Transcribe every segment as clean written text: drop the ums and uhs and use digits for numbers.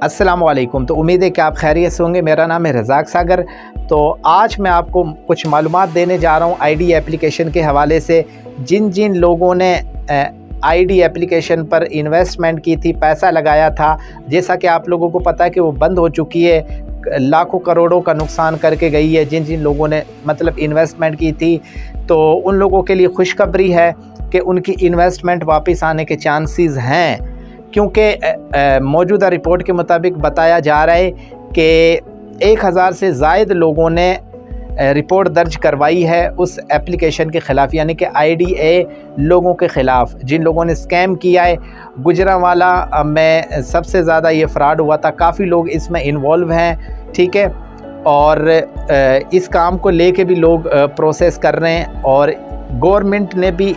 अस्सलामुअलैकुम। तो उम्मीद है कि आप खैरियत से होंगे। मेरा नाम है रज़ाक सागर। तो आज मैं आपको कुछ मालूमात देने जा रहा हूँ आईडी एप्लीकेशन के हवाले से। जिन जिन लोगों ने आईडी एप्लीकेशन पर इन्वेस्टमेंट की थी, पैसा लगाया था, जैसा कि आप लोगों को पता है कि वो बंद हो चुकी है, लाखों करोड़ों का नुकसान करके गई है जिन जिन लोगों ने मतलब इन्वेस्टमेंट की थी। तो उन लोगों के लिए खुशखबरी है कि उनकी इन्वेस्टमेंट वापस आने के चांसेस हैं, क्योंकि मौजूदा रिपोर्ट के मुताबिक बताया जा रहा है कि 1000 से ज़ायद लोगों ने रिपोर्ट दर्ज करवाई है उस एप्लीकेशन के ख़िलाफ़, यानी कि IDA लोगों के ख़िलाफ़ जिन लोगों ने स्कैम किया है। गुजरांवाला में सबसे ज़्यादा ये फ्रॉड हुआ था, काफ़ी लोग इसमें इन्वॉल्व हैं, ठीक है। और इस काम को लेके भी लोग प्रोसेस कर रहे हैं और गवर्नमेंट ने भी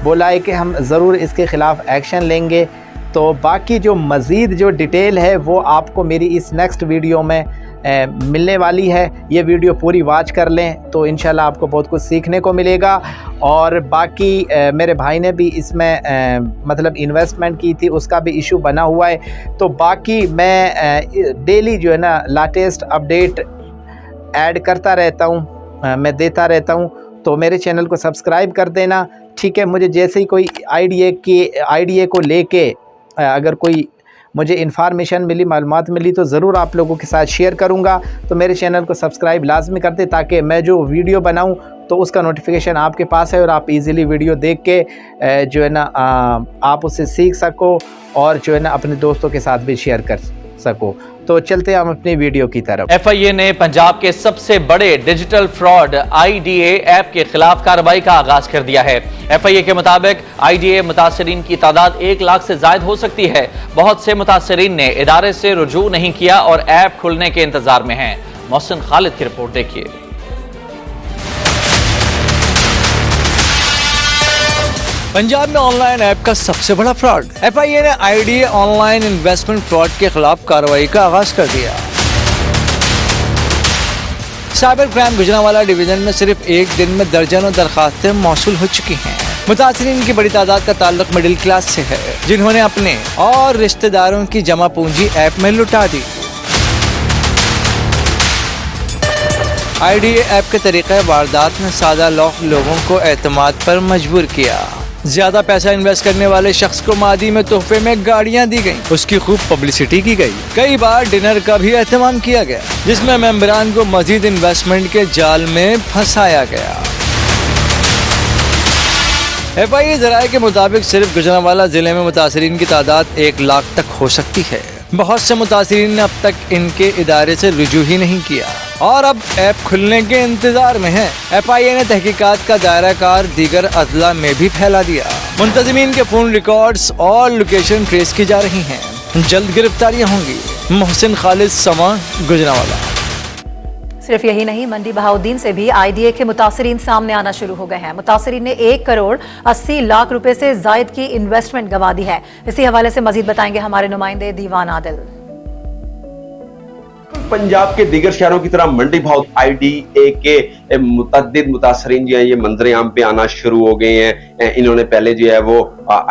बोला है कि हम ज़रूर इसके ख़िलाफ़ एक्शन लेंगे। तो बाकी जो मज़ीद जो डिटेल है वो आपको मेरी इस नेक्स्ट वीडियो में मिलने वाली है। ये वीडियो पूरी वॉच कर लें तो इंशाल्लाह आपको बहुत कुछ सीखने को मिलेगा। और बाकी मेरे भाई ने भी इसमें मतलब इन्वेस्टमेंट की थी, उसका भी इशू बना हुआ है। तो बाकी मैं डेली जो है ना लेटेस्ट अपडेट ऐड करता रहता हूँ, मैं देता रहता हूँ। तो मेरे चैनल को सब्सक्राइब कर देना, ठीक है। मुझे जैसे ही कोई IDA को लेके अगर कोई मुझे इन्फॉर्मेशन मिली, मालूमात मिली, तो ज़रूर आप लोगों के साथ शेयर करूंगा। तो मेरे चैनल को सब्सक्राइब लाजमी कर दे ताकि मैं जो वीडियो बनाऊं तो उसका नोटिफिकेशन आपके पास है और आप इजीली वीडियो देख के जो है ना आप उससे सीख सको और जो है ना अपने दोस्तों के साथ भी शेयर कर सको। तो चलते हैं हम अपनी वीडियो की तरफ। FIA ने पंजाब के सबसे बड़े डिजिटल फ्रॉड IDA ऐप के खिलाफ कार्रवाई का आगाज कर दिया है। FIA के मुताबिक IDA मुतासरीन की तादाद 1 लाख से ज्यादा हो सकती है। बहुत से मुतासरीन ने इदारे से रुजू नहीं किया और ऐप खुलने के इंतजार में हैं। मोहसिन खालिद की रिपोर्ट देखिए। पंजाब में ऑनलाइन ऐप का सबसे बड़ा फ्रॉड। FIA ने IDA ऑनलाइन इन्वेस्टमेंट फ्रॉड के खिलाफ कार्रवाई का आगाज कर दिया। साइबर क्राइम गुजरांवाला डिवीजन में सिर्फ एक दिन में दर्जनों दरखास्तें मौसूल हो चुकी हैं। मुतासरीन की बड़ी तादाद का ताल्लुक मिडिल क्लास से है, जिन्होंने अपने और रिश्तेदारों की जमा पूंजी ऐप में लुटा दी। IDA ऐप के तरीक़े वारदात ने सादा लोगों को एतमाद पर मजबूर किया। ज्यादा पैसा इन्वेस्ट करने वाले शख्स को मादी में तोहफे में गाड़ियां दी गईं, उसकी खूब पब्लिसिटी की गई। कई बार डिनर का भी एहतमाम किया गया जिसमें मेंबरान को मजीद इन्वेस्टमेंट के जाल में फंसाया गया। FIA ज़राए के मुताबिक सिर्फ गुजरांवाला जिले में मुतासरीन की तादाद 1 लाख तक हो सकती है। बहुत से मुतासरीन ने अब तक इनके इदारे से रुजू ही नहीं किया और अब ऐप खुलने के इंतजार में है। FIA ने तहकीकात का दायरा कार दीगर अजला में भी फैला दिया। मुंतज़मीन के फोन रिकॉर्ड्स और लोकेशन ट्रेस की जा रही हैं। जल्द गिरफ्तारियां होंगी। मोहसिन खालिद, समा, गुजरांवाला। सिर्फ यही नहीं, मंडी बहाउद्दीन से भी IDA के मुतासरीन सामने आना शुरू हो गए हैं। मुतासरीन ने 1 करोड़ 80 लाख रुपए से जायद की इन्वेस्टमेंट गंवा दी है। इसी हवाले से मजीद बताएंगे हमारे नुमाइंदे दीवान आदिल। पंजाब के दीगर शहरों की तरह मंडी बहाउद्दीन IDA के मुतअद्दिद मुतासरीन जो है ये मंजर आम पे आना शुरू हो गए हैं। इन्होंने पहले जो है वो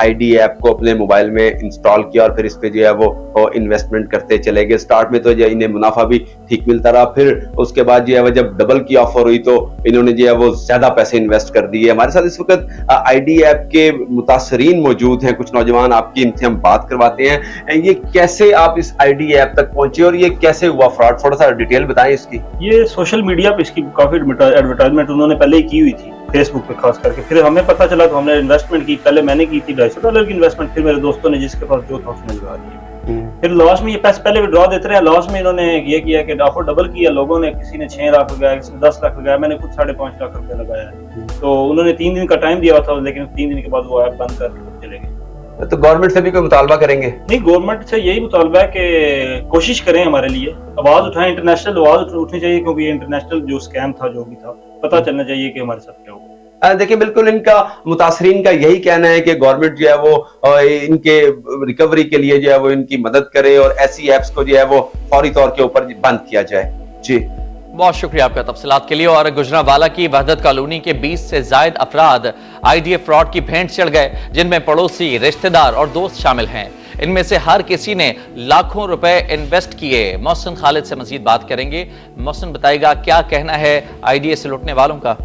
IDA ऐप को अपने मोबाइल में इंस्टॉल किया और फिर इस पे जो है वो इन्वेस्टमेंट करते चले गए। स्टार्ट में तो जो इन्हें मुनाफा भी ठीक मिलता रहा, फिर उसके बाद जो है वो जब डबल की ऑफर हुई तो इन्होंने जो है वो ज्यादा पैसे इन्वेस्ट कर दिए। हमारे साथ इस वक्त IDA ऐप के मुतासरीन मौजूद हैं, कुछ नौजवान, आपकी इनसे हम बात करवाते हैं। ये कैसे आप इस IDA ऐप तक पहुंचे और ये कैसे हुआ फ्रॉड, थोड़ा सा डिटेल बताएं इसकी। ये सोशल मीडिया पे इसकी काफी एडवर्टाइजमेंट उन्होंने पहले ही की हुई थी, फेसबुक पे खास करके। फिर हमें पता चला तो हमने इन्वेस्टमेंट की। पहले मैंने की थी $250 की इन्वेस्टमेंट, फिर मेरे दोस्तों ने जिसके पास जो था उसने लगा दिया। फिर लास्ट में ये पैसे पहले विड्रॉ देते रहे, लास्ट में इन्होंने ये किया कि ऑफर डबल किया। लोगों ने, किसी ने 6 लाख लगाया, किसी ने 10 लाख लगाया, मैंने खुद 5.5 लाख रुपए लगाया। तो उन्होंने 3 दिन का टाइम दिया था, लेकिन 3 दिन के बाद वो ऐप बंद करके चले गए। तो गवर्नमेंट से भी कोई मुतालबा करेंगे? नहीं, गवर्नमेंट से यही मुतालबा है कि कोशिश करें, हमारे लिए आवाज उठाएं, इंटरनेशनल आवाज उठनी चाहिए, क्योंकि इंटरनेशनल जो स्कैम था, जो भी था, पता चलना चाहिए कि हमारे साथ क्या हुआ। देखिए, बिल्कुल इनका मुतासरीन का यही कहना है कि गवर्नमेंट जो है वो इनके रिकवरी के लिए जो है वो इनकी मदद करे और ऐसी ऐप्स को जो है वो फौरी तौर के ऊपर बंद किया जाए। जी, बहुत शुक्रिया आपका तफसीलात के लिए। और गुजरांवाला की वहदत कॉलोनी के 20 से जायद अफराद IDA फ्रॉड की भेंट चढ़ गए, जिनमें पड़ोसी, रिश्तेदार और दोस्त शामिल हैं। इनमें से हर किसी ने लाखों रुपए इन्वेस्ट किए। मोहसिन खालिद से मजीद बात करेंगे। मोहसिन बताएगा क्या कहना है आईडीए से लुटने वालों का।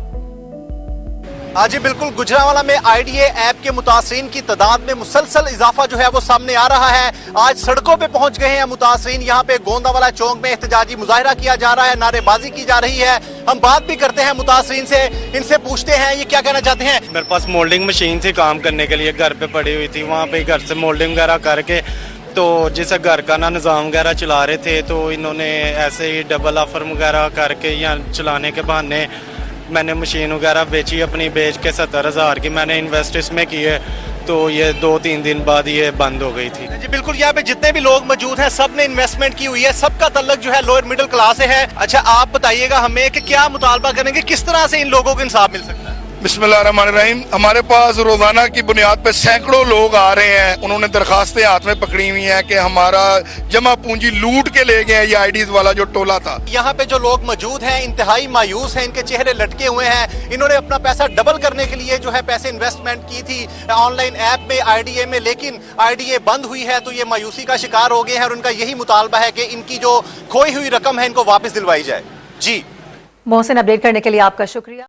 हाँ जी बिल्कुल, गुजरांवाला में आईडीए ऐप के मुतासरीन की तादाद में मुसलसल इजाफा जो है वो सामने आ रहा है। आज सड़कों पे पहुंच गए हैं मुतासरीन। यहाँ पे गोंदावाला चौक में एहतजाजी मुजाहिरा किया जा रहा है, नारेबाजी की जा रही है। हम बात भी करते हैं मुतासरीन से, इनसे पूछते हैं ये क्या कहना चाहते हैं। मेरे पास मोल्डिंग मशीन थी काम करने के लिए, घर पे पड़ी हुई थी। वहाँ पे घर से मोल्डिंग वगैरह करके तो जैसे घर का ना निज़ाम वगैरह चला रहे थे, तो इन्होंने ऐसे ही डबल ऑफर वगैरह करके या चलाने के बहाने मैंने मशीन वगैरह बेची अपनी, बेच के 70,000 की मैंने इन्वेस्ट इसमें किए। तो ये 2-3 दिन बाद ये बंद हो गई थी। जी बिल्कुल, यहाँ पे जितने भी लोग मौजूद हैं सब ने इन्वेस्टमेंट की हुई है, सबका तल्लुक जो है लोअर मिडिल क्लास से है। अच्छा आप बताइएगा हमें कि क्या मुतालबा करेंगे, किस तरह से इन लोगों को इंसाफ मिल सकता है। बिस्मिल्लाहिर्रहमानिर्रहीम। हमारे पास रोजाना की बुनियाद पे सैकड़ों लोग आ रहे हैं, उन्होंने दरखास्तें हाथ में पकड़ी हुई हैं कि हमारा जमा पूंजी लूट के ले गए। ये आईडीज वाला जो टोला था। यहाँ पे जो लोग मौजूद हैं इंतहाई मायूस हैं, इनके चेहरे लटके हुए हैं। इन्होंने अपना पैसा डबल करने के लिए जो है पैसे इन्वेस्टमेंट की थी ऑनलाइन ऐप में आईडीए में, लेकिन आईडीए बंद हुई है तो ये मायूसी का शिकार हो गए हैं और उनका यही मुतालबा है कि इनकी जो खोई हुई रकम है इनको वापस दिलवाई जाए। जी मोहसिन, अपडेट करने के लिए आपका शुक्रिया।